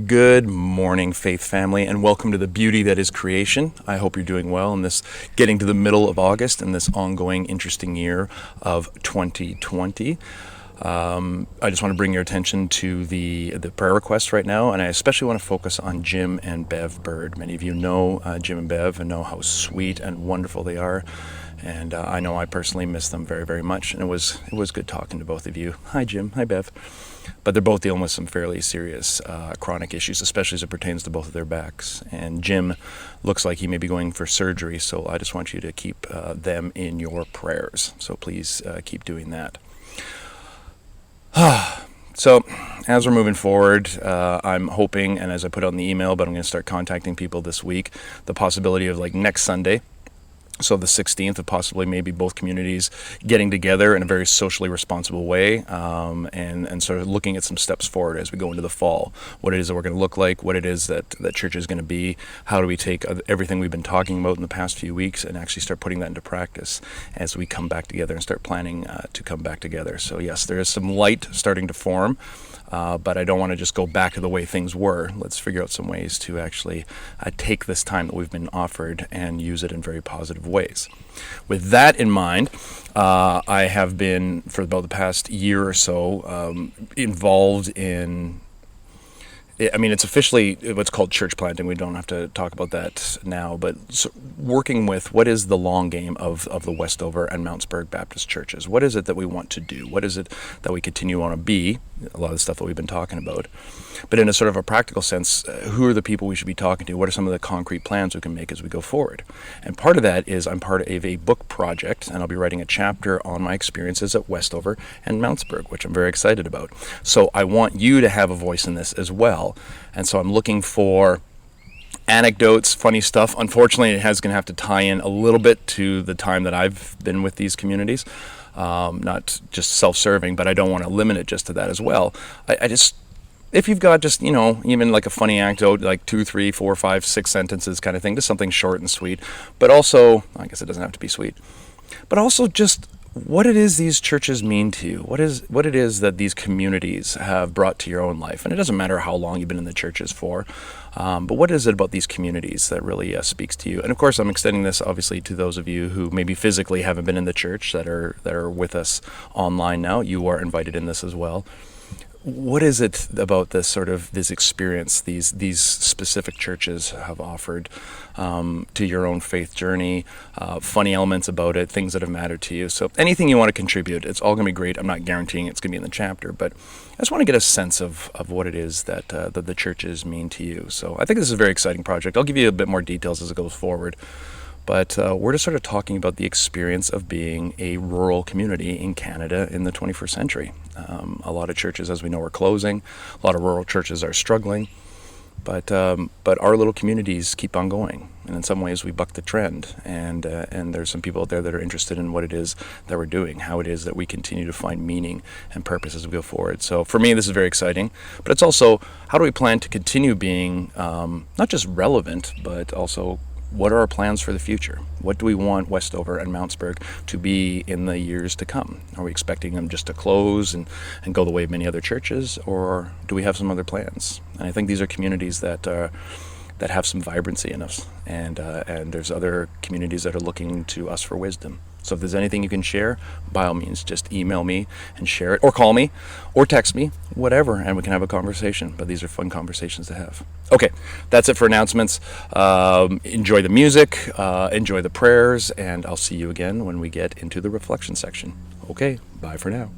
Good morning, Faith family, and welcome to the beauty that is creation. I hope you're doing well in this getting to the middle of August and this ongoing interesting year of 2020. I just want to bring your attention to the prayer requests right now, and I especially want to focus on Jim and Bev Bird. Many of you know Jim and Bev and know how sweet and wonderful they are. And I know I personally miss them very, very much. And it was good talking to both of you. Hi, Jim. Hi, Bev. But they're both dealing with some fairly serious chronic issues, especially as it pertains to both of their backs. And Jim looks like he may be going for surgery, so I just want you to keep them in your prayers. So please keep doing that. So as we're moving forward, I'm hoping, and as I put out in the email, but I'm going to start contacting people this week, the possibility of like next Sunday, so the 16th, of possibly maybe both communities getting together in a very socially responsible way, and sort of looking at some steps forward as we go into the fall. What it is that we're going to look like, what it is that church is going to be, how do we take everything we've been talking about in the past few weeks and actually start putting that into practice as we come back together and start planning to come back together. So yes, there is some light starting to form. But I don't want to just go back to the way things were. Let's figure out some ways to actually take this time that we've been offered and use it in very positive ways. With that in mind, I have been, for about the past year or so, involved in, I mean, it's officially what's called church planting. We don't have to talk about that now, but working with what is the long game of the Westover and Mountsburg Baptist churches. What is it that we want to do? What is it that we continue want to be? A lot of the stuff that we've been talking about. But in a sort of a practical sense, who are the people we should be talking to? What are some of the concrete plans we can make as we go forward? And part of that is I'm part of a book project, and I'll be writing a chapter on my experiences at Westover and Mountsburg, which I'm very excited about. So I want you to have a voice in this as well. And so I'm looking for anecdotes, funny stuff. Unfortunately, it has going to have to tie in a little bit to the time that I've been with these communities. Not just self-serving, but I don't want to limit it just to that as well. I just, if you've got just, even like a funny anecdote, like 2, 3, 4, 5, 6 sentences kind of thing, just something short and sweet, but also, I guess it doesn't have to be sweet, but also just what it is these churches mean to you, what it is that these communities have brought to your own life. And it doesn't matter how long you've been in the churches for, but what is it about these communities that really speaks to you? And of course, I'm extending this obviously to those of you who maybe physically haven't been in the church that are with us online now. You are invited in this as well. What is it about this experience these specific churches have offered to your own faith journey, funny elements about it, things that have mattered to you? So anything you want to contribute, it's all going to be great. I'm not guaranteeing it's going to be in the chapter, but I just want to get a sense of what it is that the churches mean to you. So I think this is a very exciting project. I'll give you a bit more details as it goes forward. But we're just sort of talking about the experience of being a rural community in Canada in the 21st century. A lot of churches, as we know, are closing. A lot of rural churches are struggling. But our little communities keep on going. And in some ways, we buck the trend. And there's some people out there that are interested in what it is that we're doing, how it is that we continue to find meaning and purpose as we go forward. So for me, this is very exciting. But it's also, how do we plan to continue being not just relevant, but also what are our plans for the future? What do we want Westover and Mountsburg to be in the years to come? Are we expecting them just to close and go the way of many other churches, or do we have some other plans? And I think these are communities that have some vibrancy in us, and there's other communities that are looking to us for wisdom. So if there's anything you can share, by all means, just email me and share it, or call me, or text me, whatever, and we can have a conversation. But these are fun conversations to have. Okay, that's it for announcements. Enjoy the music, enjoy the prayers, and I'll see you again when we get into the reflection section. Okay, bye for now.